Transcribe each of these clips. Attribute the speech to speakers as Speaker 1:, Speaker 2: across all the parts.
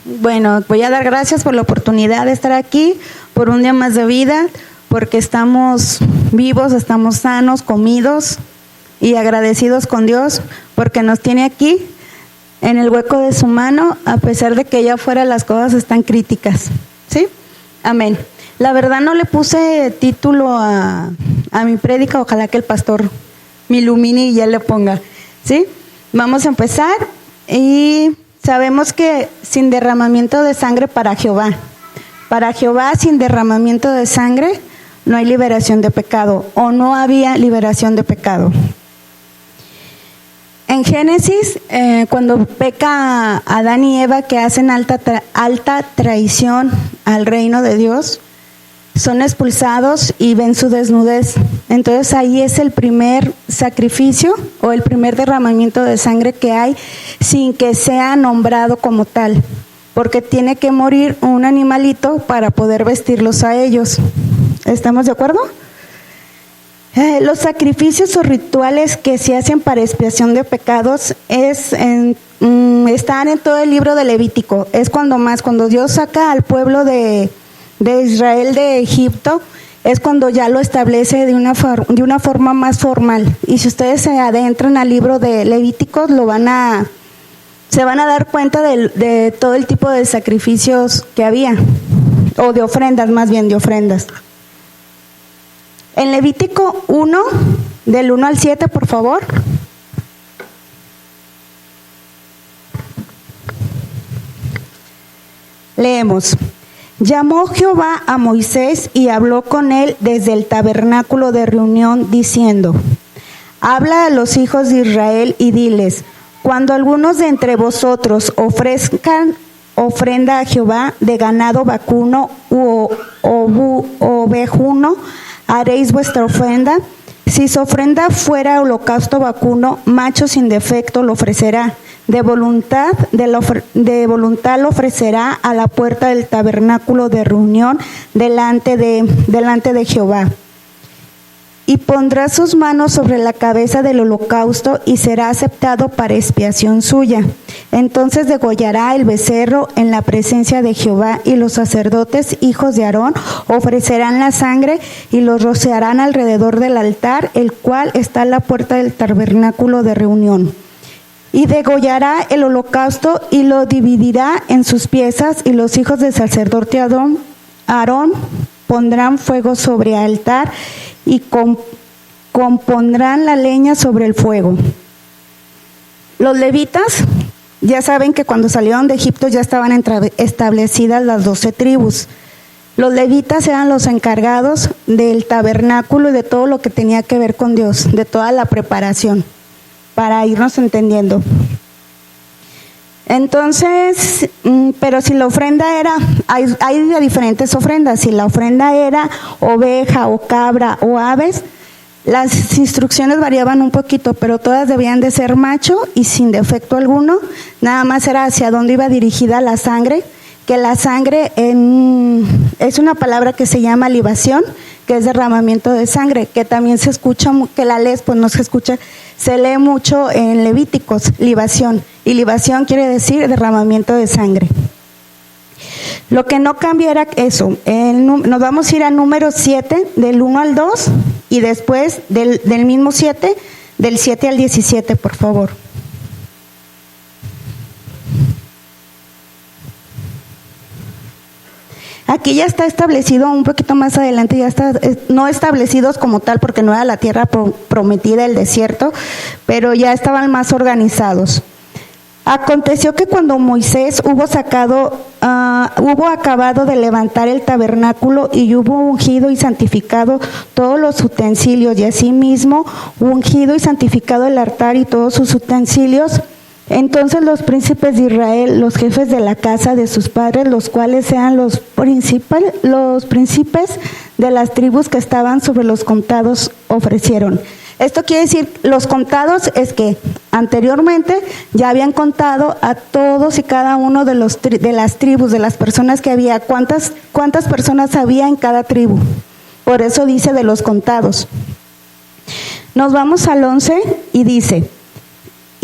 Speaker 1: Bueno, voy a dar gracias por la oportunidad de estar aquí, por un día más de vida, porque estamos vivos, estamos sanos, comidos y agradecidos con Dios, porque nos tiene aquí en el hueco de su mano, a pesar de que allá afuera las cosas están críticas. ¿Sí? Amén. La verdad no le puse título a mi prédica, ojalá que el pastor me ilumine y ya le ponga. ¿Sí? Vamos a empezar y sabemos que sin derramamiento de sangre para Jehová sin derramamiento de sangre no hay liberación de pecado, o no había liberación de pecado. En Génesis, cuando peca Adán y Eva, que hacen alta traición al reino de Dios, son expulsados y ven su desnudez. Entonces ahí es el primer sacrificio o el primer derramamiento de sangre que hay sin que sea nombrado como tal, porque tiene que morir un animalito para poder vestirlos a ellos. ¿Estamos de acuerdo? Los sacrificios o rituales que se hacen para expiación de pecados están en todo el libro de Levítico. Es cuando Dios saca al pueblo de Israel de Egipto, es cuando ya lo establece de una forma más formal. Y si ustedes se adentran al libro de Levíticos, se van a dar cuenta de todo el tipo de sacrificios que había, o de ofrendas, más bien de ofrendas. En Levítico 1, del 1 al 7, por favor. Leemos. Llamó Jehová a Moisés y habló con él desde el tabernáculo de reunión, diciendo: Habla a los hijos de Israel y diles: cuando algunos de entre vosotros ofrezcan ofrenda a Jehová de ganado vacuno u ovejuno, haréis vuestra ofrenda. Si su ofrenda fuera holocausto vacuno, macho sin defecto lo ofrecerá. De voluntad lo ofrecerá a la puerta del tabernáculo de reunión delante de Jehová. Y pondrá sus manos sobre la cabeza del holocausto y será aceptado para expiación suya. Entonces degollará el becerro en la presencia de Jehová, y los sacerdotes, hijos de Aarón, ofrecerán la sangre y los rociarán alrededor del altar, el cual está a la puerta del tabernáculo de reunión. Y degollará el holocausto y lo dividirá en sus piezas, y los hijos del sacerdote Aarón pondrán fuego sobre el altar y compondrán la leña sobre el fuego. Los levitas ya saben que cuando salieron de Egipto ya estaban establecidas las 12 tribus. Los levitas eran los encargados del tabernáculo y de todo lo que tenía que ver con Dios, de toda la preparación, para irnos entendiendo. Entonces, pero si la ofrenda era, hay diferentes ofrendas. Si la ofrenda era oveja o cabra o aves, las instrucciones variaban un poquito, pero todas debían de ser macho y sin defecto alguno. Nada más era hacia dónde iba dirigida la sangre, que la sangre es una palabra que se llama libación, que es derramamiento de sangre, que también se escucha, que la lees, pues no se escucha, se lee mucho en Levíticos, libación, y libación quiere decir derramamiento de sangre. Lo que no cambia era eso. Nos vamos a ir a número 7, del 1 al 2, y después del mismo 7, del 7 al 17, por favor. Aquí ya está establecido, un poquito más adelante ya está, no establecidos como tal porque no era la tierra prometida, el desierto, pero ya estaban más organizados. Aconteció que cuando Moisés hubo acabado de levantar el tabernáculo y hubo ungido y santificado todos los utensilios, y asimismo ungido y santificado el altar y todos sus utensilios, entonces los príncipes de Israel, los jefes de la casa de sus padres, los cuales eran los príncipes de las tribus que estaban sobre los contados, ofrecieron. Esto quiere decir, los contados es que anteriormente ya habían contado a todos y cada uno de las tribus, de las personas que había, cuántas personas había en cada tribu. Por eso dice de los contados. Nos vamos al 11 y dice: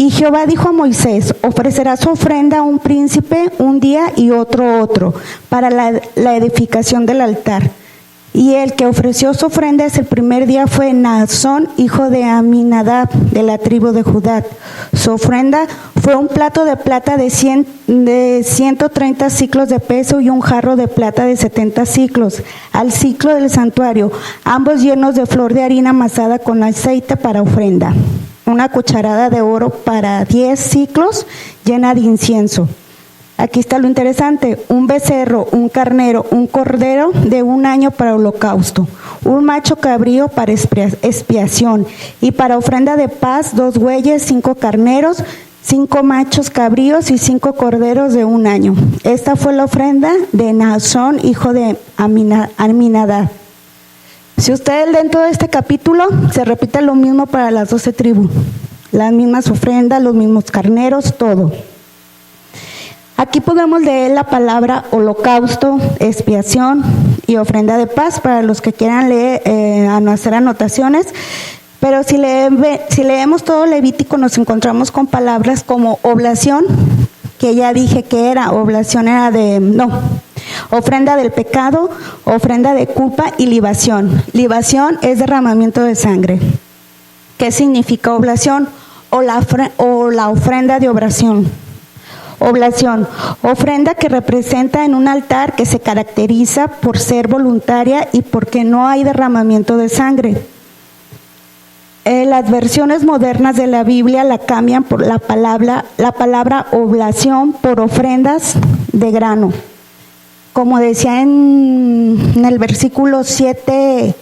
Speaker 1: Y Jehová dijo a Moisés: ofrecerá su ofrenda a un príncipe un día y otro, para la edificación del altar. Y el que ofreció su ofrenda ese primer día fue Naasón, hijo de Aminadab, de la tribu de Judá. Su ofrenda fue un plato de plata de 130 siclos de peso y un jarro de plata de 70 siclos, al siclo del santuario, ambos llenos de flor de harina amasada con aceite para ofrenda. Una cucharada de oro para 10 siclos llena de incienso. Aquí está lo interesante: un becerro, un carnero, un cordero de 1 año para holocausto, un macho cabrío para expiación, y para ofrenda de paz 2 bueyes, 5 carneros, 5 machos cabríos y 5 corderos de 1 año. Esta fue la ofrenda de Naasón, hijo de Aminadab. Si ustedes leen todo este capítulo, se repite lo mismo para las 12 tribus, las mismas ofrendas, los mismos carneros, todo. Aquí podemos leer la palabra holocausto, expiación y ofrenda de paz para los que quieran leer, hacer anotaciones. Pero si leemos todo Levítico, nos encontramos con palabras como oblación, que ya dije que era, oblación era ofrenda del pecado, ofrenda de culpa y libación. Libación es derramamiento de sangre. ¿Qué significa oblación? O la ofrenda de oblación. Oblación, ofrenda que representa en un altar que se caracteriza por ser voluntaria y porque no hay derramamiento de sangre. Las versiones modernas de la Biblia la cambian por la palabra oblación por ofrendas de grano. Como decía en el versículo 7:13,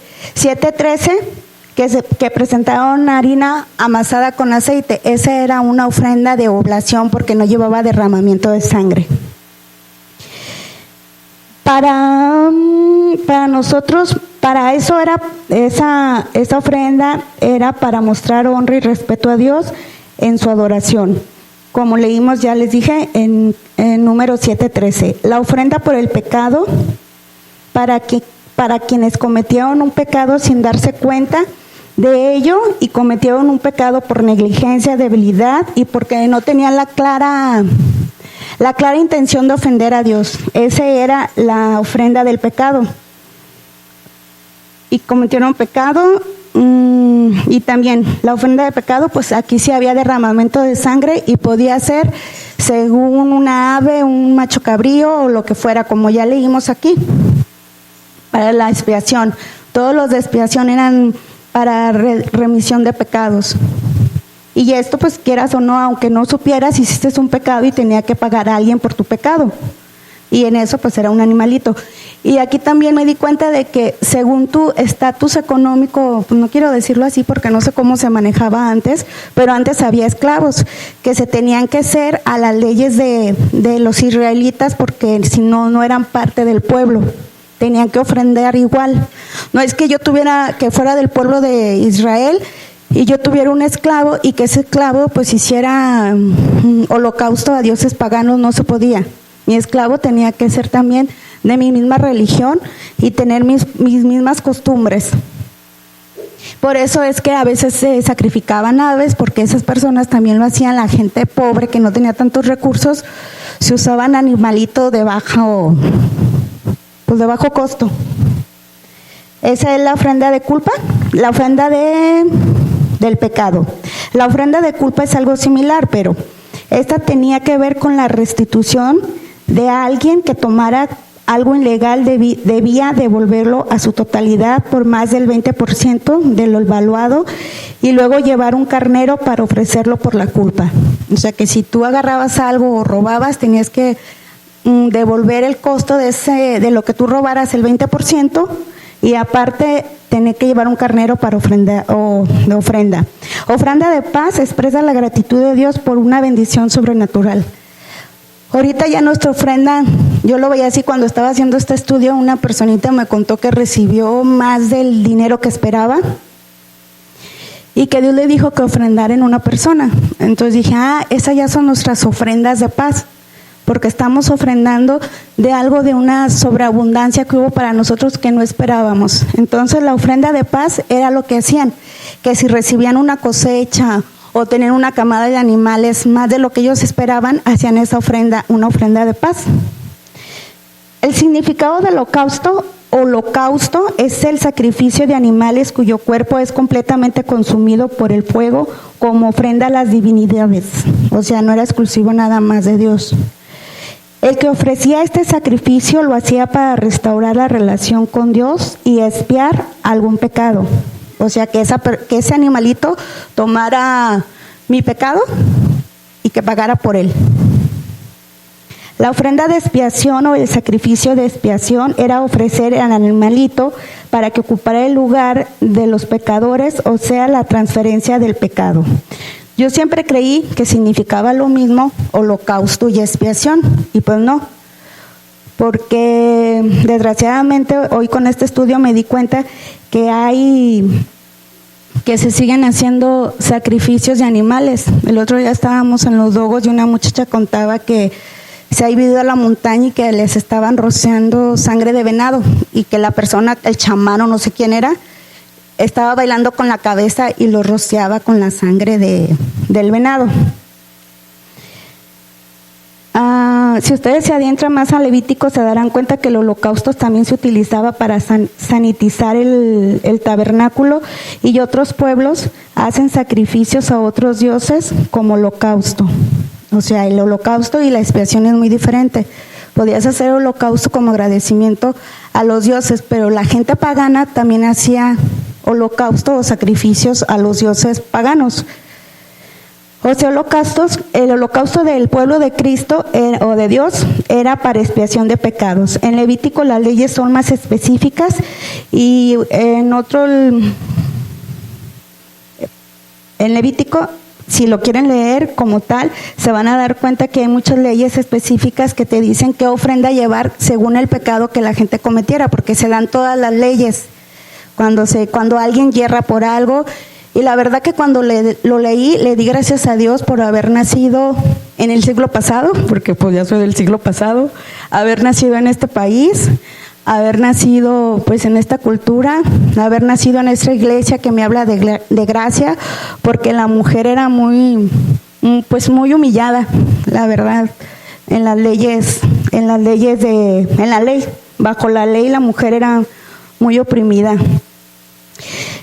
Speaker 1: que presentaron harina amasada con aceite. Esa era una ofrenda de oblación porque no llevaba derramamiento de sangre. Para nosotros, para eso era esa ofrenda era para mostrar honra y respeto a Dios en su adoración. Como leímos, ya les dije, en Números 7:13. La ofrenda por el pecado, para quienes cometieron un pecado sin darse cuenta de ello y cometieron un pecado por negligencia, debilidad y porque no tenían la clara intención de ofender a Dios. Esa era la ofrenda del pecado. Y cometieron pecado, y también la ofrenda de pecado, pues aquí sí había derramamiento de sangre y podía ser según una ave, un macho cabrío o lo que fuera, como ya leímos aquí. Para la expiación, todos los de expiación eran para remisión de pecados. Y esto, pues quieras o no, aunque no supieras, hiciste un pecado y tenía que pagar a alguien por tu pecado. Y en eso pues era un animalito. Y aquí también me di cuenta de que según tu estatus económico, pues no quiero decirlo así porque no sé cómo se manejaba antes, pero antes había esclavos que se tenían que hacer a las leyes de los israelitas porque si no, no eran parte del pueblo. Tenían que ofrendar igual. No es que yo que fuera del pueblo de Israel y yo tuviera un esclavo y que ese esclavo pues hiciera holocausto a dioses paganos, no se podía. Mi esclavo tenía que ser también de mi misma religión y tener mis mismas costumbres. Por eso es que a veces se sacrificaban aves, porque esas personas también lo hacían. La gente pobre que no tenía tantos recursos, se usaban animalitos de bajo costo. Esa es la ofrenda de culpa, la ofrenda del pecado. La ofrenda de culpa es algo similar, pero esta tenía que ver con la restitución de alguien que tomara algo ilegal, debía devolverlo a su totalidad por más del 20% de lo evaluado y luego llevar un carnero para ofrecerlo por la culpa. O sea que si tú agarrabas algo o robabas, tenías que devolver el costo de lo que tú robaras, el 20%, y aparte tener que llevar un carnero para ofrenda. Ofrenda de paz expresa la gratitud de Dios por una bendición sobrenatural. Ahorita ya nuestra ofrenda, yo lo veía así cuando estaba haciendo este estudio, una personita me contó que recibió más del dinero que esperaba y que Dios le dijo que ofrendara en una persona. Entonces dije, esas ya son nuestras ofrendas de paz, porque estamos ofrendando de algo, de una sobreabundancia que hubo para nosotros que no esperábamos. Entonces la ofrenda de paz era lo que hacían, que si recibían una cosecha o tener una camada de animales más de lo que ellos esperaban, hacían esa ofrenda, una ofrenda de paz. El significado del holocausto es el sacrificio de animales cuyo cuerpo es completamente consumido por el fuego como ofrenda a las divinidades. O sea, no era exclusivo nada más de Dios. El que ofrecía este sacrificio lo hacía para restaurar la relación con Dios y expiar algún pecado. O sea, que ese animalito tomara mi pecado y que pagara por él. La ofrenda de expiación o el sacrificio de expiación era ofrecer al animalito para que ocupara el lugar de los pecadores, o sea, la transferencia del pecado. Yo siempre creí que significaba lo mismo holocausto y expiación, y pues no, porque desgraciadamente hoy con este estudio me di cuenta que se siguen haciendo sacrificios de animales. El otro día estábamos en Los Dogos y una muchacha contaba que se ha ido a la montaña y que les estaban rociando sangre de venado y que la persona, el chamán o no sé quién era, estaba bailando con la cabeza y lo rociaba con la sangre del venado. Si ustedes se adentran más a Levítico, se darán cuenta que el holocausto también se utilizaba para sanitizar el tabernáculo, y otros pueblos hacen sacrificios a otros dioses como holocausto. O sea, el holocausto y la expiación es muy diferente. Podías hacer holocausto como agradecimiento a los dioses, pero la gente pagana también hacía holocausto o sacrificios a los dioses paganos. O sea, el holocausto del pueblo de Cristo o de Dios era para expiación de pecados. En Levítico las leyes son más específicas, y en Levítico, si lo quieren leer como tal, se van a dar cuenta que hay muchas leyes específicas que te dicen qué ofrenda llevar según el pecado que la gente cometiera, porque se dan todas las leyes cuando alguien yerra por algo. Y la verdad que cuando lo leí, le di gracias a Dios por haber nacido en el siglo pasado, porque pues ya soy del siglo pasado, haber nacido en este país, haber nacido pues en esta cultura, haber nacido en esta iglesia que me habla de gracia, porque la mujer era muy humillada, la verdad, bajo la ley la mujer era muy oprimida.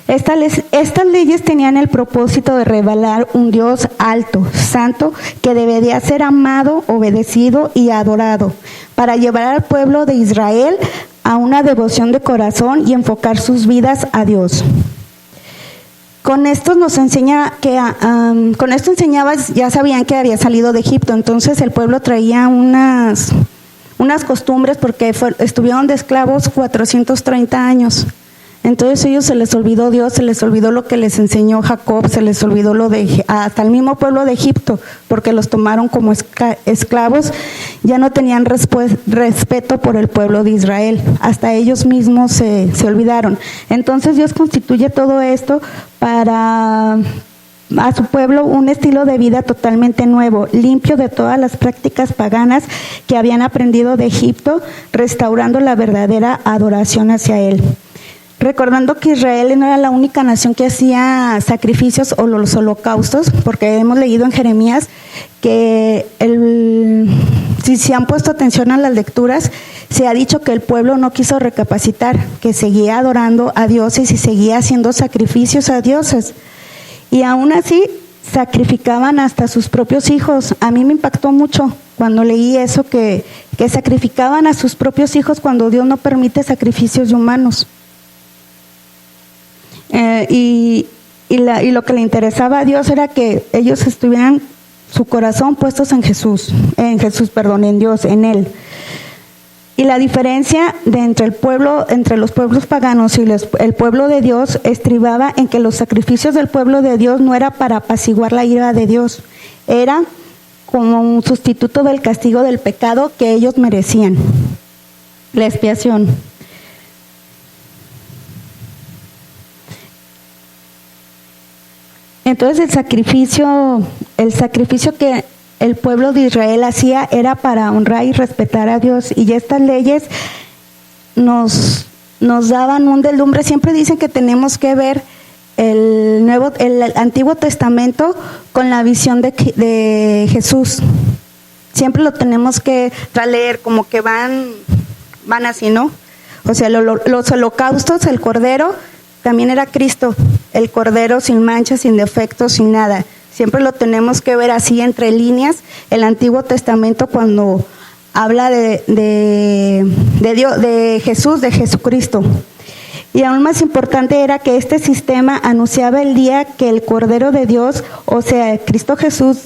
Speaker 1: Estas leyes tenían el propósito de revelar un Dios alto, santo, que debería ser amado, obedecido y adorado, para llevar al pueblo de Israel a una devoción de corazón y enfocar sus vidas a Dios. Con esto nos enseña con esto enseñabas, ya sabían que había salido de Egipto, entonces el pueblo traía unas costumbres porque estuvieron de esclavos 430 años. Entonces ellos se les olvidó Dios, se les olvidó lo que les enseñó Jacob, se les olvidó hasta el mismo pueblo de Egipto, porque los tomaron como esclavos, ya no tenían respeto por el pueblo de Israel, hasta ellos mismos se olvidaron. Entonces Dios constituye todo esto para a su pueblo un estilo de vida totalmente nuevo, limpio de todas las prácticas paganas que habían aprendido de Egipto, restaurando la verdadera adoración hacia Él. Recordando que Israel no era la única nación que hacía sacrificios o los holocaustos, porque hemos leído en Jeremías que si se han puesto atención a las lecturas, se ha dicho que el pueblo no quiso recapacitar, que seguía adorando a dioses y seguía haciendo sacrificios a dioses. Y aún así sacrificaban hasta sus propios hijos. A mí me impactó mucho cuando leí eso, que sacrificaban a sus propios hijos cuando Dios no permite sacrificios de humanos. Y lo que le interesaba a Dios era que ellos estuvieran su corazón puestos en Dios, en Él. Y la diferencia entre los pueblos paganos y el pueblo de Dios estribaba en que los sacrificios del pueblo de Dios no era para apaciguar la ira de Dios, era como un sustituto del castigo del pecado que ellos merecían, la expiación. Entonces el sacrificio que el pueblo de Israel hacía era para honrar y respetar a Dios, y estas leyes nos daban un deslumbre. Siempre dicen que tenemos que ver el Antiguo Testamento con la visión de Jesús. Siempre lo tenemos que leer, como que van así, ¿no? O sea, los holocaustos, el cordero, también era Cristo, el cordero sin mancha, sin defectos, sin nada. Siempre lo tenemos que ver así entre líneas. El Antiguo Testamento cuando habla de Dios, de Jesús, de Jesucristo. Y aún más importante era que este sistema anunciaba el día que el Cordero de Dios, o sea, Cristo Jesús,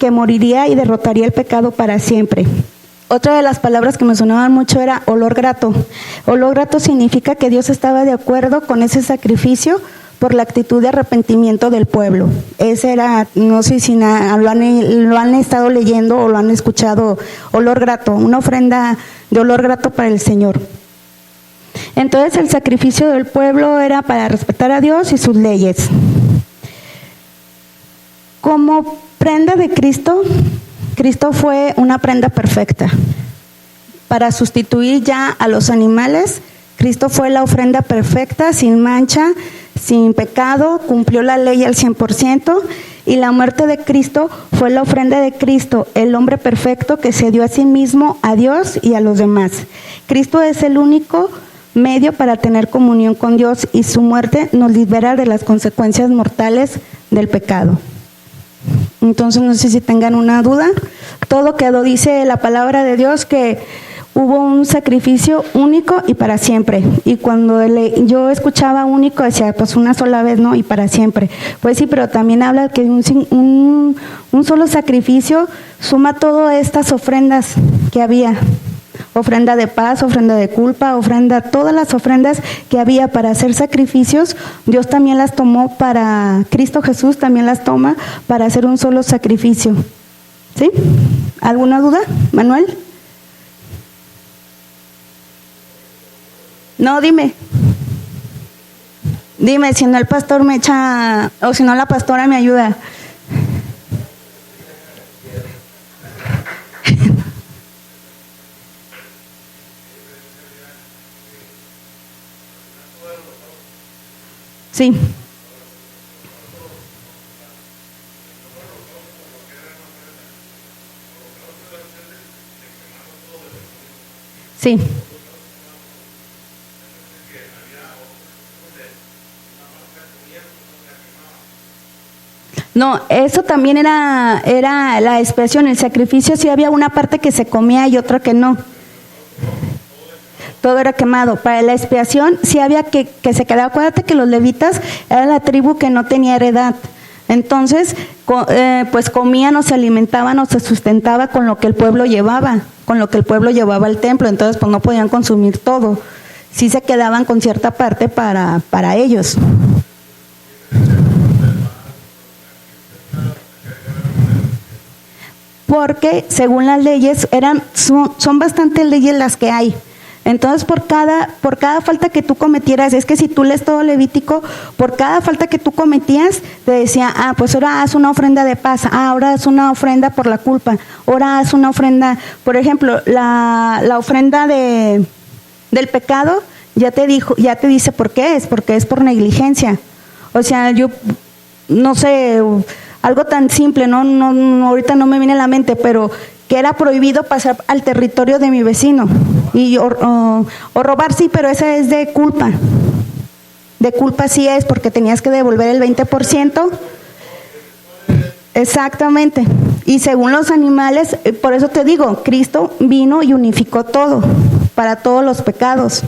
Speaker 1: que moriría y derrotaría el pecado para siempre. Otra de las palabras que me sonaban mucho era olor grato. Olor grato significa que Dios estaba de acuerdo con ese sacrificio por la actitud de arrepentimiento del pueblo. Ese era, no sé si lo han estado leyendo o lo han escuchado, olor grato, una ofrenda de olor grato para el Señor. Entonces el sacrificio del pueblo era para respetar a Dios y sus leyes. Como prenda de Cristo, Cristo fue una prenda perfecta. Para sustituir ya a los animales, Cristo fue la ofrenda perfecta, sin mancha, sin pecado, cumplió la ley al 100%, y la muerte de Cristo fue la ofrenda de Cristo, el hombre perfecto que se dio a sí mismo, a Dios y a los demás. Cristo es el único medio para tener comunión con Dios, y su muerte nos libera de las consecuencias mortales del pecado. Entonces no sé si tengan una duda. Todo quedó, dice la palabra de Dios, que hubo un sacrificio único y para siempre. Y cuando yo escuchaba único, decía, pues una sola vez, ¿no? Y para siempre. Pues sí, pero también habla que un solo sacrificio suma todas estas ofrendas que había. Ofrenda de paz, ofrenda de culpa, todas las ofrendas que había para hacer sacrificios, Dios también las tomó para, Cristo Jesús también las toma para hacer un solo sacrificio. ¿Sí? ¿Alguna duda, Manuel? No, dime, si no el pastor me echa, o si no la pastora me ayuda. Sí. Sí. No, eso también era la expiación, el sacrificio, sí había una parte que se comía y otra que no. Todo era quemado. Para la expiación sí había que se quedaba. Acuérdate que los levitas era la tribu que no tenía heredad. Entonces, pues comían o se alimentaban o se sustentaba con lo que el pueblo llevaba, al templo. Entonces, pues no podían consumir todo. Sí se quedaban con cierta parte para ellos. Porque según las leyes son bastantes leyes las que hay. Entonces, por cada falta que tú cometieras, es que si tú lees todo Levítico, por cada falta que tú cometías, te decía, pues ahora haz una ofrenda de paz, ahora haz una ofrenda por la culpa, ahora haz una ofrenda, por ejemplo, la ofrenda del pecado, ya te dice por qué es, porque es por negligencia. O sea, yo no sé, algo tan simple, no ahorita no me viene a la mente, pero que era prohibido pasar al territorio de mi vecino o robar, sí, pero esa es de culpa. De culpa sí es, porque tenías que devolver el 20%. Exactamente. Y según los animales, por eso te digo, Cristo vino y unificó todo, para todos los pecados.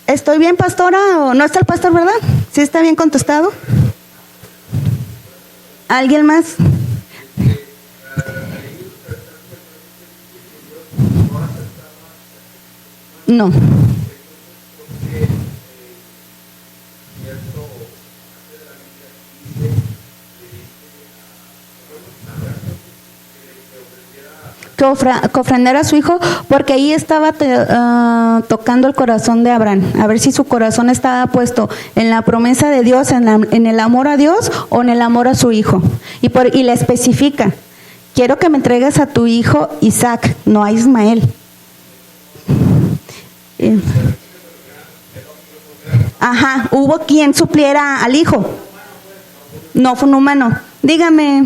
Speaker 1: ¿Estoy bien, pastora? ¿O no está el pastor, verdad? ¿Sí está bien contestado? ¿Alguien más? No. Que ofrendara a su hijo, porque ahí estaba tocando el corazón de Abraham, a ver si su corazón estaba puesto en la promesa de Dios, en el amor a Dios o en el amor a su hijo. Y le especifica, quiero que me entregues a tu hijo Isaac, no a Ismael. Ajá, hubo quien supliera al hijo. No fue un humano. Dígame.